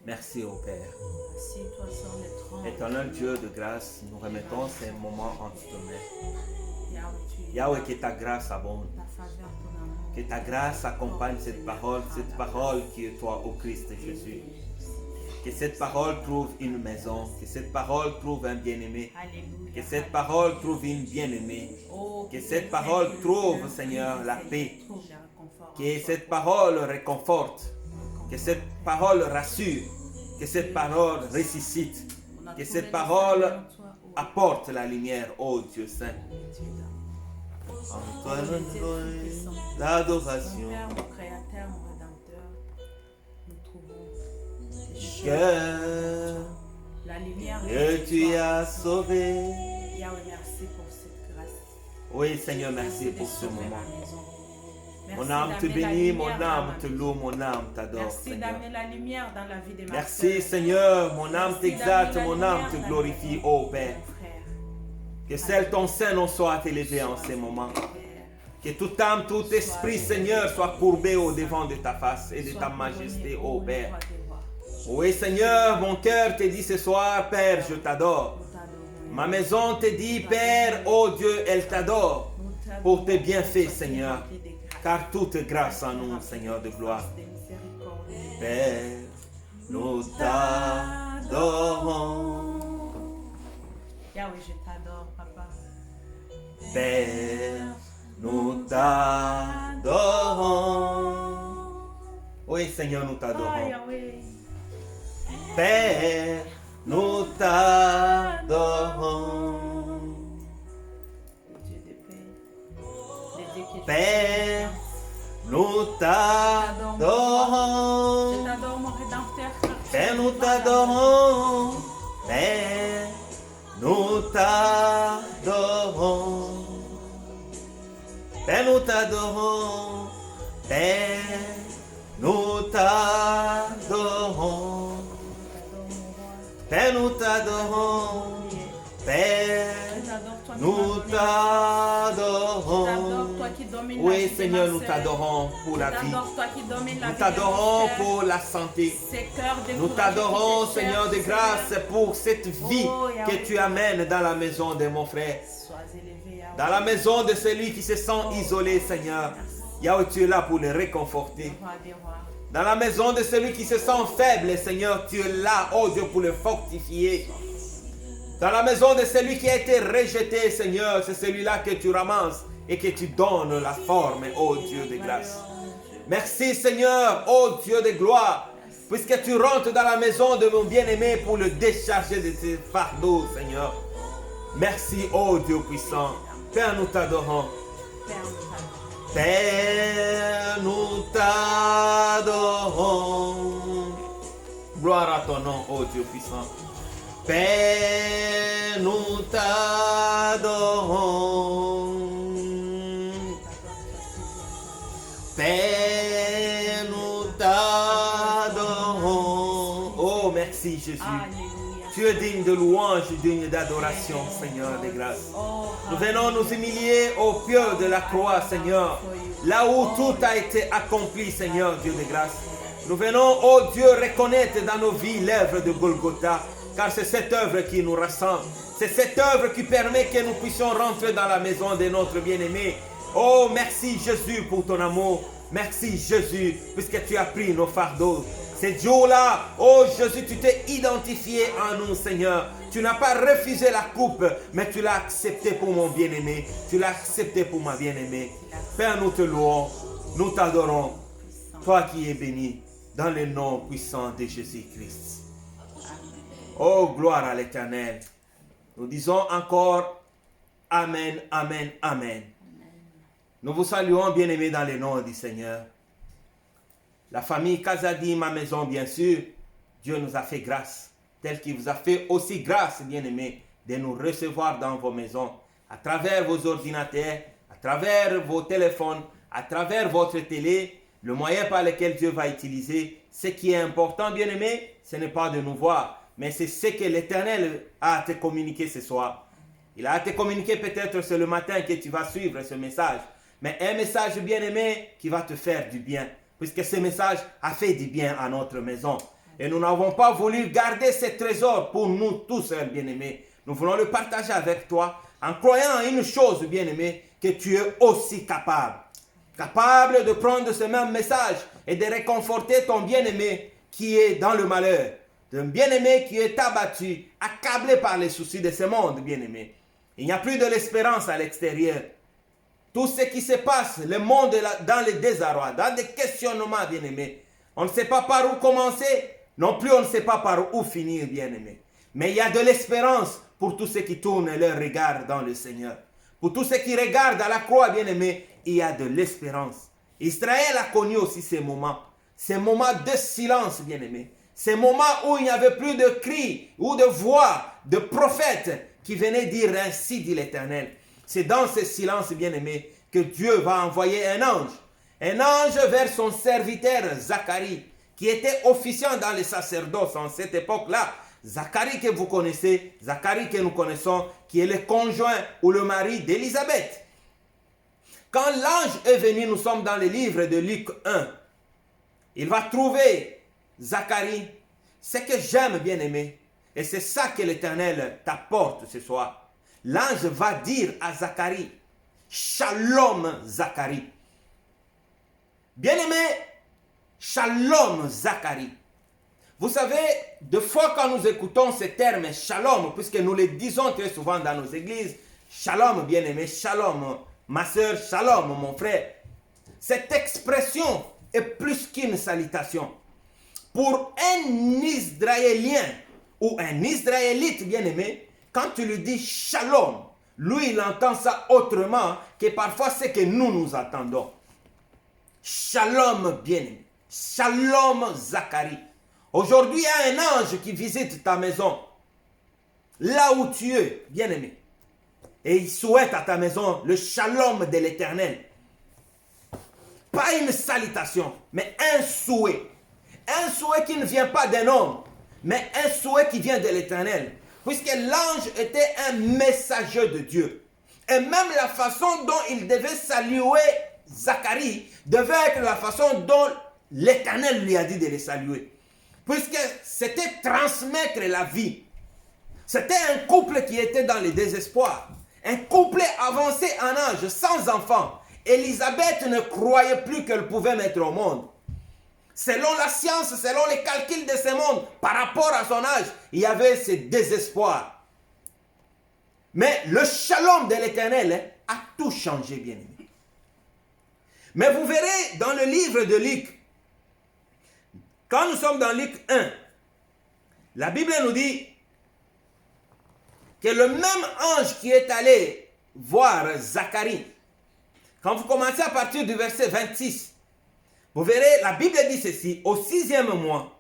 Merci au Père. Éternel Dieu de grâce, nous remettons ces moments entre tes mains. Yahweh, que ta grâce abonde. Que ta grâce accompagne cette parole qui est toi au Christ Jésus. Que cette parole trouve une maison, que cette parole trouve un bien-aimé, que cette parole trouve une bien-aimée, que cette parole trouve, Seigneur, la paix, que cette parole réconforte, que cette parole rassure, que cette parole ressuscite, que cette parole apporte la lumière, ô Dieu Saint. En toi, l'adoration. Que tu as sauvé. Merci pour cette grâce. Oui, Seigneur, merci pour ce moment. Merci Mon âme te d'amener la bénit, lumière mon dans âme ma te vie. loue, mon âme t'adore, Merci Seigneur. d'amener la lumière dans la vie de ma Merci, sœur. Seigneur, mon âme Merci t'exalte, d'amener la mon âme lumière te dans la glorifie, vie ô de Père. mon frère. Que seul ton Saint-Nom soit élevé en ces moments. Que toute âme, tout esprit, Seigneur, soit courbé au devant de ta face et de ta majesté, ô Père. Oui, Seigneur, mon cœur te dit ce soir, Père, je t'adore. Ma maison te dit, Père, ô Dieu, elle t'adore pour tes bienfaits, Seigneur. Car toute grâce en nous, Seigneur de gloire. Père, nous t'adorons. Yahweh, je t'adore, papa. Père, nous t'adorons. Oui, Seigneur, nous Oh, t'adorons. Yahweh. Père, nous t'adorons. Dieu de paix. Le Dieu que je Père, nous Je t'adorons. t'adore, mon rédempteur. Père, nous t'adorons. Père, nous t'adorons. Père, nous t'adorons. Père, nous t'adorons. Père, nous t'adorons. Père, nous t'adorons. Oui, Seigneur, nous t'adorons pour la vie. Nous t'adorons pour la santé. Nous t'adorons, Seigneur de grâce, pour cette vie que tu amènes dans la maison de mon frère. Dans la maison de celui qui se sent isolé, Seigneur. Yahweh, tu es là pour le réconforter. Dans la maison de celui qui se sent faible, Seigneur, tu es là, oh Dieu, pour le fortifier. Dans la maison de celui qui a été rejeté, Seigneur, c'est celui-là que tu ramasses et que tu donnes la forme, oh Dieu de grâce. Merci, Seigneur, oh Dieu de gloire, puisque tu rentres dans la maison de mon bien-aimé pour le décharger de ses fardeaux, Seigneur. Merci, oh Dieu puissant. Père, nous t'adorons. Père, nous t'adorons. Gloire à ton nom, oh Dieu puissant. Père, nous t'adorons. Père, nous t'adorons. Oh, merci Jésus. Tu es digne de louange, digne d'adoration, Seigneur de grâce. Nous venons nous humilier au pied de la croix, Seigneur. Là où tout a été accompli, Seigneur, Dieu de grâce. Nous venons, oh Dieu, reconnaître dans nos vies l'œuvre de Golgotha. Car c'est cette œuvre qui nous rassemble. C'est cette œuvre qui permet que nous puissions rentrer dans la maison de notre bien-aimé. Oh, merci Jésus pour ton amour. Merci Jésus, puisque tu as pris nos fardeaux. Ce jour-là, oh Jésus, tu t'es identifié en nous, Seigneur. Tu n'as pas refusé la coupe, mais tu l'as accepté pour mon bien-aimé. Tu l'as accepté pour ma bien-aimée. Père, nous te louons, nous t'adorons. Toi qui es béni, dans le nom puissant de Jésus-Christ. Oh, gloire à l'Éternel. Nous disons encore Amen, Amen, Amen. Nous vous saluons, bien-aimés, dans le nom du Seigneur. La famille Kazadi, ma maison, bien sûr, Dieu nous a fait grâce, tel qu'il vous a fait aussi grâce, bien-aimés, de nous recevoir dans vos maisons, à travers vos ordinateurs, à travers vos téléphones, à travers votre télé, le moyen par lequel Dieu va utiliser. Ce qui est important, bien-aimés, ce n'est pas de nous voir, mais c'est ce que l'Éternel a à te communiquer ce soir. Il a à te communiquer peut-être ce matin que tu vas suivre ce message, mais un message bien-aimé qui va te faire du bien. puisque ce message a fait du bien à notre maison. Et nous n'avons pas voulu garder ces trésors pour nous tous seuls, bien-aimés. Nous voulons le partager avec toi en croyant en une chose, bien-aimé, que tu es aussi capable. Capable de prendre ce même message et de réconforter ton bien-aimé qui est dans le malheur. Un bien-aimé qui est abattu, accablé par les soucis de ce monde, bien-aimé. Il n'y a plus de l'espérance à l'extérieur. Tout ce qui se passe, le monde est dans le désarroi, dans des questionnements, bien-aimé. On ne sait pas par où commencer, non plus on ne sait pas par où finir, bien-aimé. Mais il y a de l'espérance pour tous ceux qui tournent leur regard dans le Seigneur. Pour tous ceux qui regardent à la croix, bien-aimé, il y a de l'espérance. Israël a connu aussi ces moments de silence, bien-aimé. Ces moments où il n'y avait plus de cris ou de voix de prophètes qui venaient dire ainsi dit l'Éternel. C'est dans ce silence, bien-aimé, que Dieu va envoyer un ange vers son serviteur Zacharie, qui était officiant dans le sacerdoce en cette époque-là. Zacharie que vous connaissez, Zacharie que nous connaissons, qui est le conjoint ou le mari d'Élisabeth. Quand l'ange est venu, nous sommes dans le livre de Luc 1, il va trouver Zacharie. Ce que j'aime, bien-aimé, et c'est ça que l'Éternel t'apporte ce soir. L'ange va dire à Zacharie, Shalom Zacharie. Bien-aimé, Shalom Zacharie. Vous savez, des fois quand nous écoutons ce terme Shalom, puisque nous le disons très souvent dans nos églises, Shalom bien-aimé, Shalom ma soeur, Shalom mon frère. Cette expression est plus qu'une salutation. Pour un Israélien ou un Israélite bien-aimé, quand tu lui dis Shalom, lui il entend ça autrement que parfois ce que nous attendons. Shalom bien-aimé, Shalom Zacharie. Aujourd'hui, il y a un ange qui visite ta maison, là où tu es, bien-aimé. Et il souhaite à ta maison le shalom de l'Éternel. Pas une salutation, mais un souhait. Un souhait qui ne vient pas d'un homme, mais un souhait qui vient de l'Éternel. Puisque l'ange était un messager de Dieu. Et même la façon dont il devait saluer Zacharie devait être la façon dont l'Éternel lui a dit de le saluer. Puisque c'était transmettre la vie. C'était un couple qui était dans le désespoir. Un couple avancé en âge, sans enfant. Élisabeth ne croyait plus qu'elle pouvait mettre au monde. Selon la science, selon les calculs de ce monde, par rapport à son âge, il y avait ce désespoir. Mais le shalom de l'Éternel a tout changé, bien aimé. Mais vous verrez dans le livre de Luc, quand nous sommes dans Luc 1, la Bible nous dit que le même ange qui est allé voir Zacharie, quand vous commencez à partir du verset 26, vous verrez, la Bible dit ceci, au 6e mois,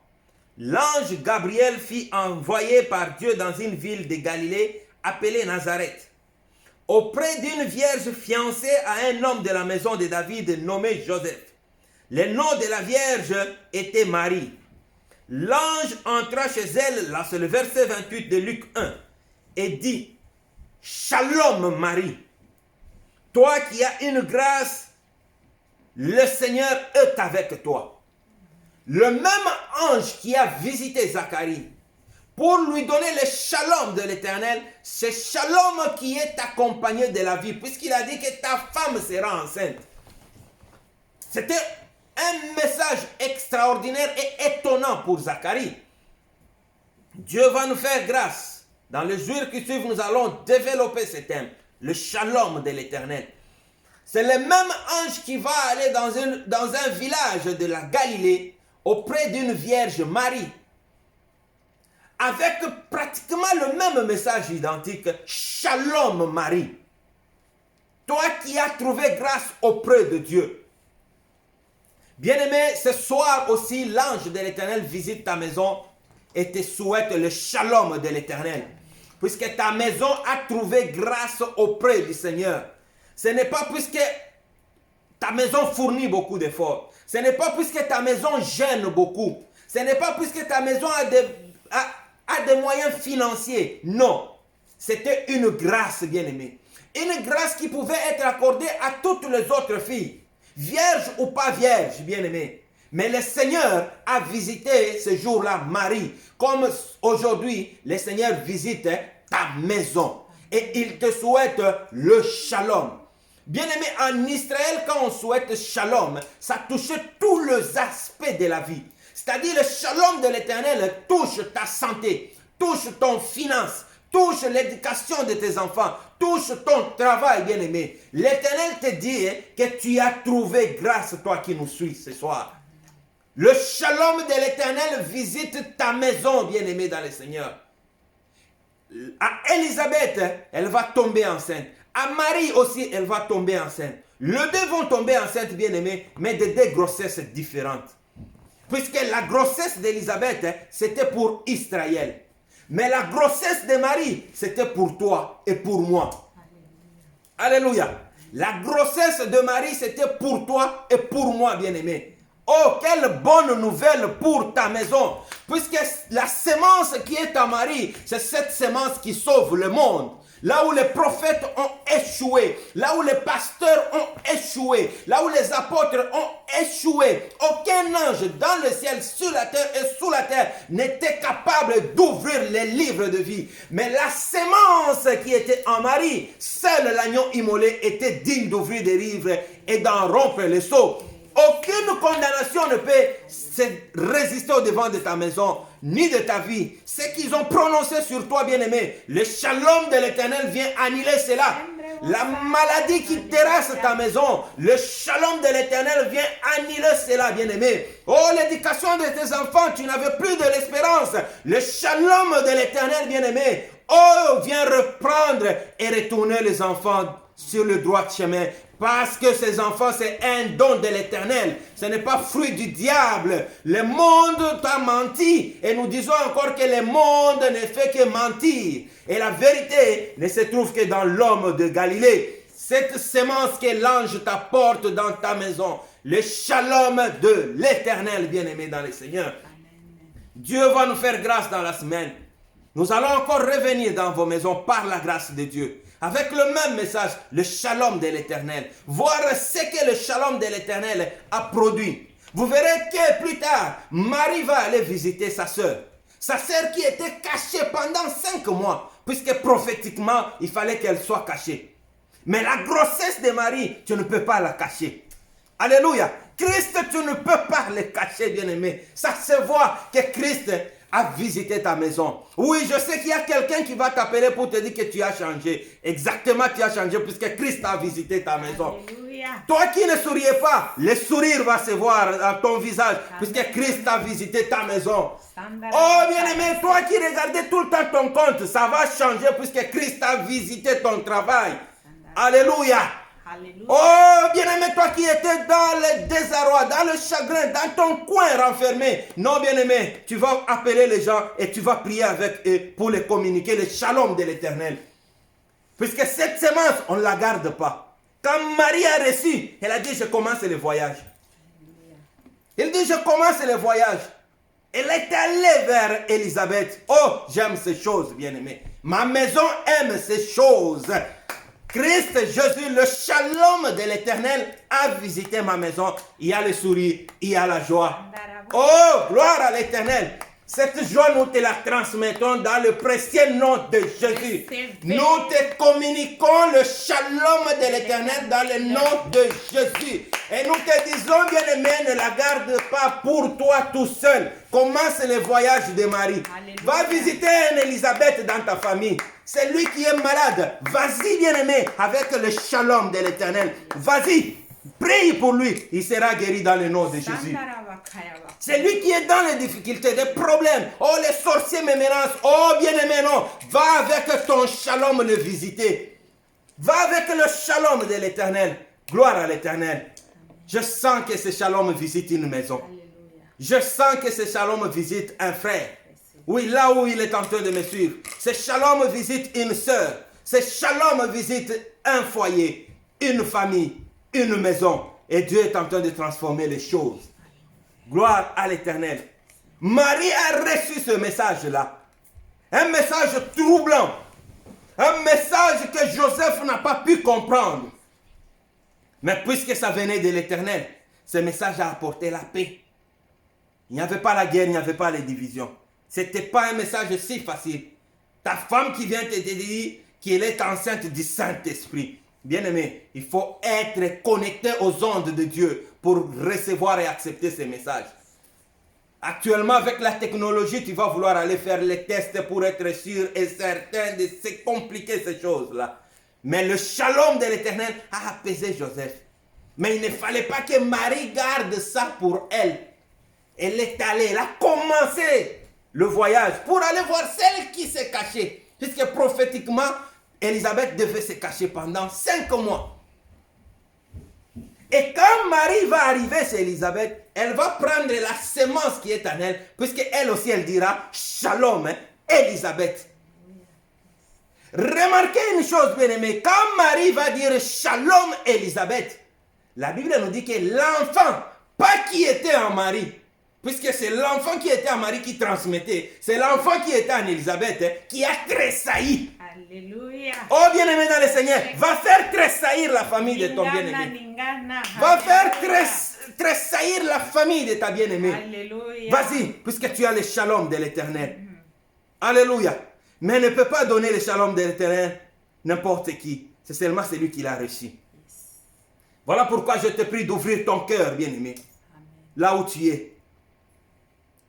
l'ange Gabriel fut envoyé par Dieu dans une ville de Galilée appelée Nazareth, auprès d'une vierge fiancée à un homme de la maison de David nommé Joseph. Le nom de la vierge était Marie. L'ange entra chez elle, là c'est le verset 28 de Luc 1, et dit, Shalom Marie, toi qui as une grâce, le Seigneur est avec toi. Le même ange qui a visité Zacharie, pour lui donner le shalom de l'Éternel, c'est shalom qui est accompagné de la vie, puisqu'il a dit que ta femme sera enceinte. C'était un message extraordinaire et étonnant pour Zacharie. Dieu va nous faire grâce. Dans les jours qui suivent, nous allons développer ce thème, le shalom de l'Éternel. C'est le même ange qui va aller dans un village de la Galilée auprès d'une vierge Marie, avec pratiquement le même message identique, Shalom Marie. Toi qui as trouvé grâce auprès de Dieu. Bien-aimé, ce soir aussi, l'ange de l'Éternel visite ta maison et te souhaite le shalom de l'Éternel. Puisque ta maison a trouvé grâce auprès du Seigneur. Ce n'est pas puisque ta maison fournit beaucoup d'efforts. Ce n'est pas puisque ta maison gêne beaucoup. Ce n'est pas puisque ta maison a des moyens financiers. Non. C'était une grâce, bien-aimée. Une grâce qui pouvait être accordée à toutes les autres filles. Vierge ou pas vierge, bien-aimée. Mais le Seigneur a visité ce jour-là Marie. Comme aujourd'hui, le Seigneur visite ta maison. Et il te souhaite le shalom. Bien-aimé, en Israël, quand on souhaite shalom, ça touche tous les aspects de la vie. C'est-à-dire le shalom de l'Éternel touche ta santé, touche ton finance, touche l'éducation de tes enfants, touche ton travail, bien-aimé. L'Éternel te dit que tu as trouvé grâce, toi qui nous suis ce soir. Le shalom de l'Éternel visite ta maison, bien-aimé dans le Seigneur. À Élisabeth, elle va tomber enceinte. À Marie aussi, elle va tomber enceinte. Les deux vont tomber enceintes, bien-aimés, mais de deux grossesses différentes. Puisque la grossesse d'Élisabeth, c'était pour Israël. Mais la grossesse de Marie, c'était pour toi et pour moi. Alléluia. La grossesse de Marie, c'était pour toi et pour moi, bien-aimé. Oh, quelle bonne nouvelle pour ta maison. Puisque la sémence qui est en Marie, c'est cette sémence qui sauve le monde. Là où les prophètes ont échoué, là où les pasteurs ont échoué, là où les apôtres ont échoué, aucun ange dans le ciel, sur la terre et sous la terre n'était capable d'ouvrir les livres de vie. Mais la sémence qui était en Marie, seul l'agneau immolé était digne d'ouvrir des livres et d'en rompre les sceaux. Aucune condamnation ne peut se résister au devant de ta maison, ni de ta vie. Ce qu'ils ont prononcé sur toi, bien-aimé, le shalom de l'Éternel vient annuler cela. La maladie qui terrasse ta maison, le shalom de l'Éternel vient annuler cela, bien-aimé. Oh, l'éducation de tes enfants, tu n'avais plus de l'espérance. Le shalom de l'Éternel, bien-aimé, oh, vient reprendre et retourner les enfants sur le droit chemin. Parce que ces enfants, c'est un don de l'Éternel. Ce n'est pas fruit du diable. Le monde t'a menti. Et nous disons encore que le monde ne fait que mentir. Et la vérité ne se trouve que dans l'homme de Galilée. Cette sémence que l'ange t'apporte dans ta maison. Le shalom de l'Éternel, bien-aimé dans le Seigneur. Dieu va nous faire grâce dans la semaine. Nous allons encore revenir dans vos maisons par la grâce de Dieu. Avec le même message, le shalom de l'Éternel. Voir ce que le shalom de l'Éternel a produit. Vous verrez que plus tard, Marie va aller visiter sa sœur. Sa sœur qui était cachée pendant 5 mois. Puisque prophétiquement, il fallait qu'elle soit cachée. Mais la grossesse de Marie, tu ne peux pas la cacher. Alléluia. Christ, tu ne peux pas le cacher, bien-aimé. Ça se voit que Christ a visité ta maison. Oui, je sais qu'il y a quelqu'un qui va t'appeler pour te dire que tu as changé. Exactement, tu as changé puisque Christ a visité ta maison. Alléluia. Toi qui ne souriais pas, le sourire va se voir dans ton visage puisque Christ a visité ta maison. Oh bien-aimé, toi qui regardais tout le temps ton compte, ça va changer puisque Christ a visité ton travail. Alléluia. Alléluia. Oh, bien-aimé, toi qui étais dans le désarroi, dans le chagrin, dans ton coin renfermé. Non, bien-aimé, tu vas appeler les gens et tu vas prier avec eux pour les communiquer le shalom de l'Éternel. Puisque cette semence, on ne la garde pas. Quand Marie a reçu, elle a dit, je commence le voyage. Elle dit, je commence le voyage. Elle est allée vers Élisabeth. Oh, j'aime ces choses, bien-aimé. Ma maison aime ces choses. Christ Jésus, le shalom de l'Éternel a visité ma maison. Il y a le sourire, il y a la joie. Oh, gloire à l'Éternel. Cette joie, nous te la transmettons dans le précieux nom de Jésus. Nous te communiquons le shalom de l'Éternel dans le nom de Jésus. Et nous te disons, bien-aimé, ne la garde pas pour toi tout seul. Commence le voyage de Marie. Alléluia. Va visiter Élisabeth dans ta famille. C'est lui qui est malade. Vas-y, bien-aimé, avec le shalom de l'Éternel. Vas-y, prie pour lui. Il sera guéri dans le nom de Jésus. C'est lui qui est dans les difficultés, des problèmes. Oh, les sorciers me menacent. Oh, bien-aimé, non. Va avec ton shalom le visiter. Va avec le shalom de l'Éternel. Gloire à l'Éternel. Je sens que ce shalom visite une maison. Je sens que ce shalom visite un frère. Oui, là où il est en train de me suivre. Ce shalom visite une sœur. Ce shalom visite un foyer, une famille, une maison. Et Dieu est en train de transformer les choses. Gloire à l'Éternel. Marie a reçu ce message-là. Un message troublant. Un message que Joseph n'a pas pu comprendre. Mais puisque ça venait de l'Éternel, ce message a apporté la paix. Il n'y avait pas la guerre, il n'y avait pas les divisions. Ce n'était pas un message si facile. Ta femme qui vient te dire qu'elle est enceinte du Saint-Esprit. Bien-aimé, il faut être connecté aux ondes de Dieu pour recevoir et accepter ces messages. Actuellement, avec la technologie, tu vas vouloir aller faire les tests pour être sûr et certain de c'est compliqué ces choses-là. Mais le shalom de l'Éternel a apaisé Joseph. Mais il ne fallait pas que Marie garde ça pour elle. Elle est allée, elle a commencé le voyage pour aller voir celle qui s'est cachée. Puisque prophétiquement, Élisabeth devait se cacher pendant 5 mois. Et quand Marie va arriver chez Élisabeth, elle va prendre la semence qui est en elle, puisque elle aussi, elle dira Shalom, Élisabeth. Remarquez une chose, bien-aimée, quand Marie va dire Shalom, Élisabeth, la Bible nous dit que l'enfant, pas qui était en Marie, puisque c'est l'enfant qui était en Marie qui transmettait, c'est l'enfant qui était en Élisabeth qui a tressailli. Alléluia. Oh bien-aimé dans le Seigneur, va faire tressaillir la famille de ton bien-aimé. Va faire tressaillir la famille de ta bien-aimée. Alléluia. Vas-y, puisque tu as le shalom de l'Éternel. Alléluia. Mais ne peut pas donner le shalom de l'Éternel n'importe qui. C'est seulement celui qui l'a reçu. Voilà pourquoi je te prie d'ouvrir ton cœur, bien-aimé. Là où tu es.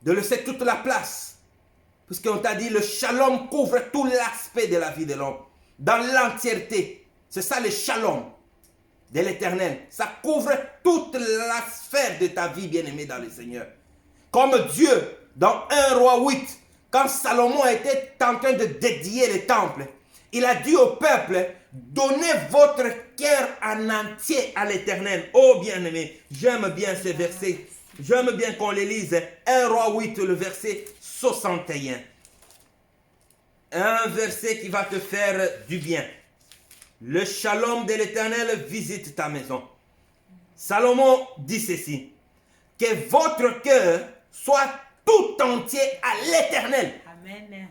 De laisser toute la place. Puisqu'on t'a dit, le shalom couvre tout l'aspect de la vie de l'homme. Dans l'entièreté. C'est ça le shalom de l'Éternel. Ça couvre toute la sphère de ta vie, bien-aimé dans le Seigneur. Comme Dieu, dans 1 Roi 8, quand Salomon était en train de dédier le temple, il a dit au peuple, donnez votre cœur en entier à l'Éternel. Oh bien-aimé, j'aime bien ce verset. J'aime bien qu'on les lise. 1 Roi 8, le verset 61. Un verset qui va te faire du bien. Le shalom de l'Éternel visite ta maison. Salomon dit ceci. Que votre cœur soit tout entier à l'Éternel. Amen.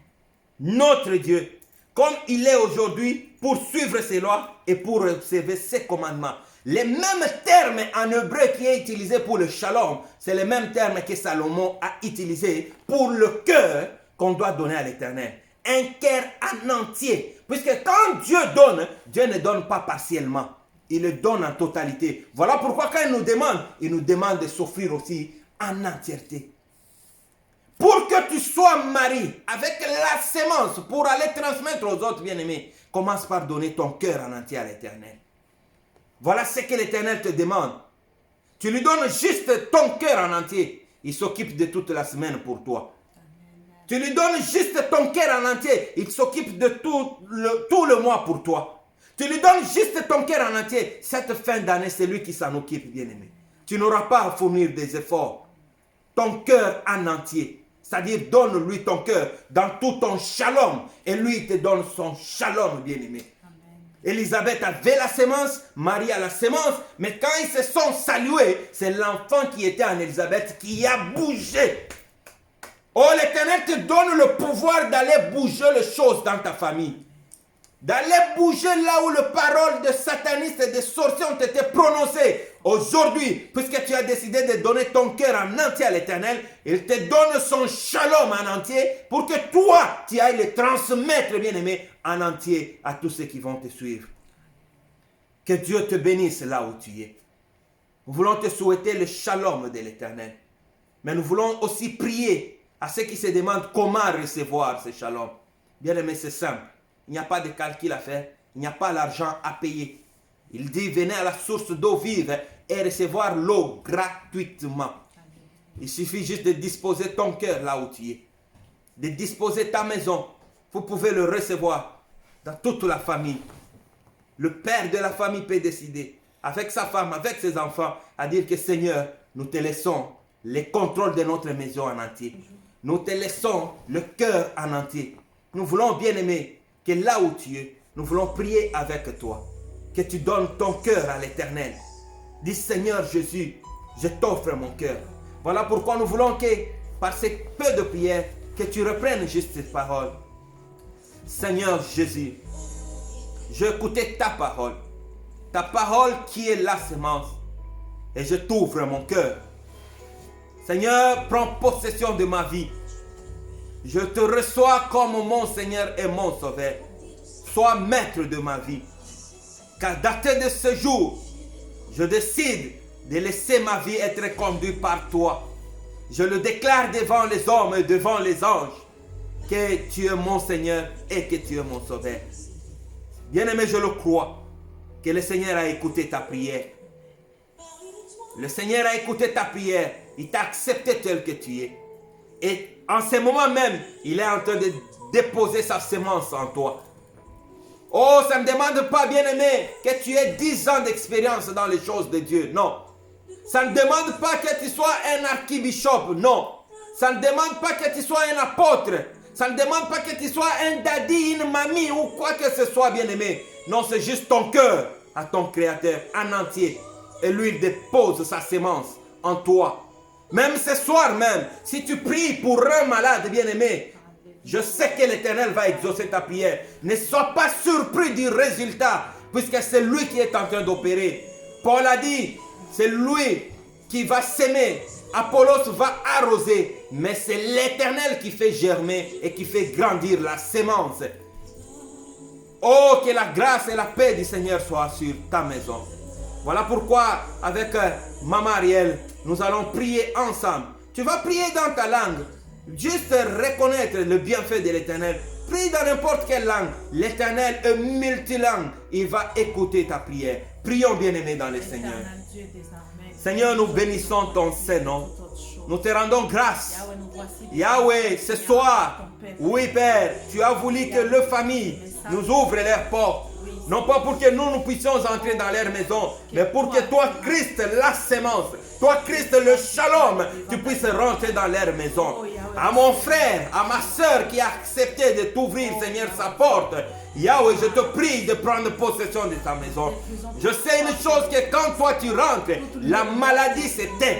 Notre Dieu. Comme il est aujourd'hui pour suivre ses lois et pour observer ses commandements. Les mêmes termes en hébreu qui est utilisé pour le shalom, c'est les mêmes termes que Salomon a utilisé pour le cœur qu'on doit donner à l'Éternel. Un cœur en entier. Puisque quand Dieu donne, Dieu ne donne pas partiellement. Il le donne en totalité. Voilà pourquoi quand il nous demande de s'offrir aussi en entièreté. Pour que tu sois marié avec la sémence pour aller transmettre aux autres bien-aimés, commence par donner ton cœur en entier à l'Éternel. Voilà ce que l'Éternel te demande. Tu lui donnes juste ton cœur en entier. Il s'occupe de toute la semaine pour toi. Tu lui donnes juste ton cœur en entier. Il s'occupe de tout le mois pour toi. Tu lui donnes juste ton cœur en entier. Cette fin d'année, c'est lui qui s'en occupe, bien-aimé. Tu n'auras pas à fournir des efforts. Ton cœur en entier. C'est-à-dire, donne-lui ton cœur dans tout ton shalom. Et lui, il te donne son shalom, bien-aimé. Élisabeth avait la sémence, Marie a la sémence, mais quand ils se sont salués, c'est l'enfant qui était en Élisabeth qui a bougé. Oh, l'Éternel te donne le pouvoir d'aller bouger les choses dans ta famille. D'aller bouger là où les paroles de satanistes et de sorciers ont été prononcées. Aujourd'hui, puisque tu as décidé de donner ton cœur en entier à l'Éternel, il te donne son shalom en entier pour que toi, tu ailles le transmettre, bien-aimé, en entier à tous ceux qui vont te suivre. Que Dieu te bénisse là où tu es. Nous voulons te souhaiter le shalom de l'Éternel. Mais nous voulons aussi prier à ceux qui se demandent comment recevoir ce shalom. Bien-aimé, c'est simple. Il n'y a pas de calcul à faire. Il n'y a pas l'argent à payer. Il dit, venez à la source d'eau vive et recevoir l'eau gratuitement. Il suffit juste de disposer ton cœur là où tu es. De disposer ta maison. Vous pouvez le recevoir dans toute la famille. Le père de la famille peut décider, avec sa femme, avec ses enfants, à dire que Seigneur, nous te laissons le contrôle de notre maison en entier. Nous te laissons le cœur en entier. Nous voulons, bien aimer, que là où tu es, nous voulons prier avec toi. Que tu donnes ton cœur à l'Éternel. Dis Seigneur Jésus, je t'offre mon cœur. Voilà pourquoi nous voulons que, par ces peu de prières, que tu reprennes juste cette parole. Seigneur Jésus, je écoutais ta parole qui est la semence, et je t'ouvre mon cœur. Seigneur, prends possession de ma vie. Je te reçois comme mon Seigneur et mon Sauveur. Sois maître de ma vie. Qu'à dater de ce jour, je décide de laisser ma vie être conduite par toi. Je le déclare devant les hommes et devant les anges que tu es mon Seigneur et que tu es mon Sauveur. Bien-aimé, je le crois que le Seigneur a écouté ta prière. Le Seigneur a écouté ta prière. Il t'a accepté tel que tu es. Et en ce moment même, il est en train de déposer sa semence en toi. Oh, ça ne demande pas, bien-aimé, que tu aies 10 ans d'expérience dans les choses de Dieu. Non. Ça ne demande pas que tu sois un archibishop. Non. Ça ne demande pas que tu sois un apôtre. Ça ne demande pas que tu sois un daddy, une mamie ou quoi que ce soit, bien-aimé. Non, c'est juste ton cœur à ton Créateur en entier. Et lui, il dépose sa semence en toi. Même ce soir même, si tu pries pour un malade, bien-aimé, je sais que l'Éternel va exaucer ta prière. Ne sois pas surpris du résultat, puisque c'est lui qui est en train d'opérer. Paul a dit, c'est lui qui va s'aimer. Apollos va arroser, mais c'est l'Éternel qui fait germer et qui fait grandir la semence. Oh, que la grâce et la paix du Seigneur soient sur ta maison. Voilà pourquoi, avec Maman Ariel, nous allons prier ensemble. Tu vas prier dans ta langue. Juste reconnaître le bienfait de l'Éternel. Prie dans n'importe quelle langue. L'Éternel est multilangue. Il va écouter ta prière. Prions, bien-aimés, dans le Seigneur. Seigneur, nous bénissons ton Saint-Nom. Nous te rendons grâce. Yahweh, ce soir, oui, Père, tu as voulu que les familles nous ouvrent leurs portes. Non pas pour que nous puissions entrer dans leur maison, mais pour que toi, Christ, la sémence, toi, Christ, le shalom, tu puisses rentrer dans leur maison. À mon frère, à ma soeur qui a accepté de t'ouvrir, Seigneur, sa porte, Yahweh, je te prie de prendre possession de ta maison. Je sais une chose, que quand toi tu rentres, la maladie s'éteint.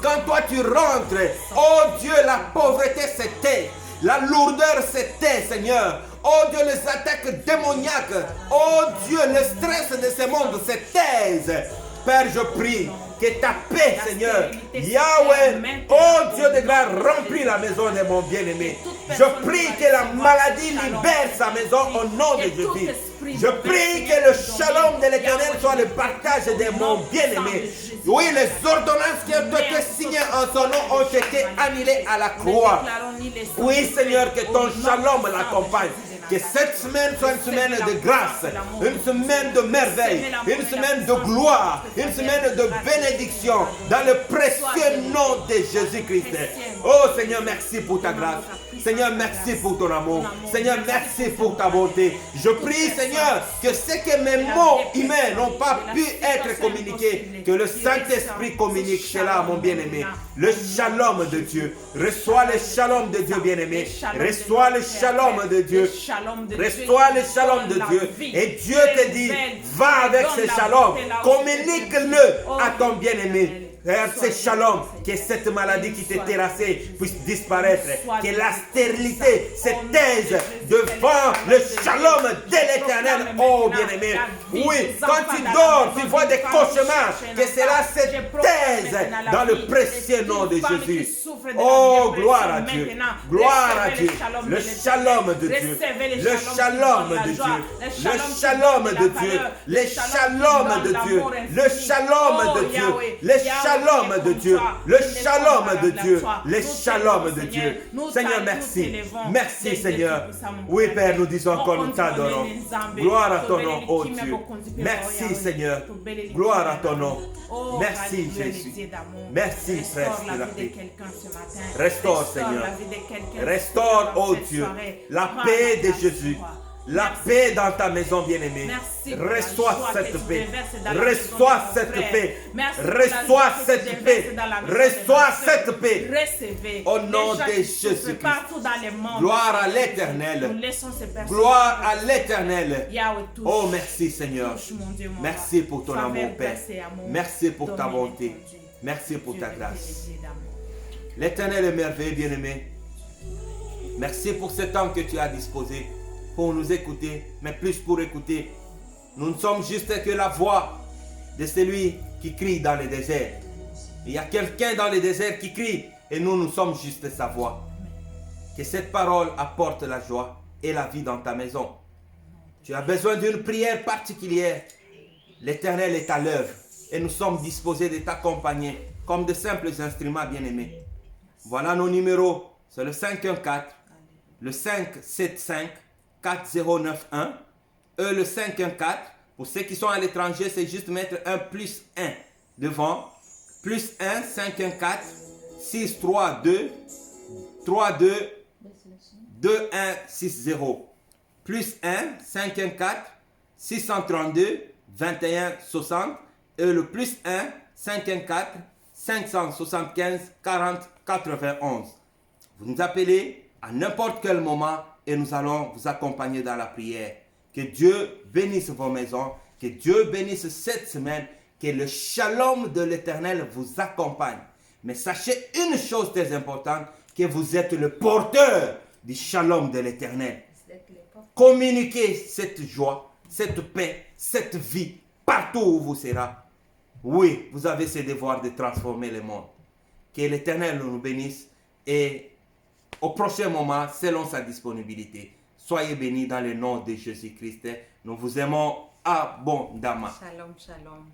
Quand toi tu rentres, oh Dieu, la pauvreté s'éteint. La lourdeur s'éteint, Seigneur. Oh Dieu, les attaques démoniaques. Oh Dieu, le stress de ce monde se taise. Père, je prie que ta paix, Seigneur, Yahweh, oh Dieu de gloire, remplis la maison de mon bien-aimé. Je prie que la maladie libère sa maison au nom de Jésus. Je prie que le shalom de l'Éternel soit le partage de mon bien-aimé. Oui, les ordonnances qui ont été signées en son nom ont été annulées à la croix. Oui, Seigneur, que ton shalom l'accompagne. Que cette semaine soit une semaine de grâce, une semaine de merveille, une semaine de gloire, une semaine de bénédiction dans le précieux nom de Jésus-Christ. Oh Seigneur, merci pour ta grâce. Seigneur, merci pour ton amour. Seigneur, merci pour ta bonté. Je prie, Seigneur, que ce que mes mots humains n'ont pas pu être communiqués, que le Saint-Esprit communique cela, mon bien-aimé. Le shalom de Dieu. Reçois le shalom de Dieu, bien-aimé. Reçois le shalom de Dieu. Reçois le shalom de Dieu. Et Dieu te dit, va avec ce shalom. Communique-le à ton bien-aimé. Ce shalom, que cette maladie qui t'est terrassée puisse disparaître, que la stérilité se taise devant le shalom de l'Éternel, oh bien-aimé. Oui, quand tu dors, tu vois des cauchemars, que cela se taise dans le précieux nom de Jésus. Oh, gloire à Dieu, gloire à Dieu, le shalom de Dieu, le shalom de Dieu, le shalom de Dieu, le shalom de Dieu, le shalom de Dieu, le shalom de Dieu, le shalom de Dieu, le shalom de Dieu. Seigneur, merci. Merci, Seigneur. Oui, Père, nous disons encore, nous t'adorons. Gloire à ton nom, oh Dieu. Merci, Seigneur. Gloire à ton nom. Merci, Jésus. Merci, frère, de la paix. Restaure, Seigneur. Restaure, oh Dieu, la paix de Jésus. La paix dans ta maison, bien-aimée. Reçois cette paix. Reçois cette paix. Reçois cette paix. Reçois cette paix. Au nom de Jésus-Christ. Gloire à l'Éternel. Gloire à l'Éternel. Oh, merci, Seigneur. Merci pour ton amour, Père. Merci pour ta bonté. Merci pour ta grâce. L'Éternel est merveilleux, bien-aimé. Merci pour ce temps que tu as disposé pour nous écouter, mais plus pour écouter. Nous ne sommes juste que la voix de celui qui crie dans le désert. Il y a quelqu'un dans le désert qui crie et nous sommes juste sa voix. Que cette parole apporte la joie et la vie dans ta maison. Tu as besoin d'une prière particulière. L'Éternel est à l'œuvre et nous sommes disposés de t'accompagner comme de simples instruments bien-aimés. Voilà nos numéros. C'est le 514, le 575 4091 et le 514. Pour ceux qui sont à l'étranger, c'est juste mettre un plus 1 devant. Plus 1, 514, 632, 32, 2160. Plus 1, 514, 632, 2160. Et le plus 1, 514, 575, 40, 91. Vous nous appelez à n'importe quel moment et nous allons vous accompagner dans la prière. Que Dieu bénisse vos maisons, que Dieu bénisse cette semaine, que le shalom de l'Éternel vous accompagne. Mais sachez une chose très importante, que vous êtes le porteur du shalom de l'Éternel. Communiquez cette joie, cette paix, cette vie partout où vous serez. Oui, vous avez ce devoir de transformer le monde. Que l'Éternel nous bénisse et au prochain moment, selon sa disponibilité, soyez bénis dans le nom de Jésus-Christ. Nous vous aimons abondamment. Shalom, shalom.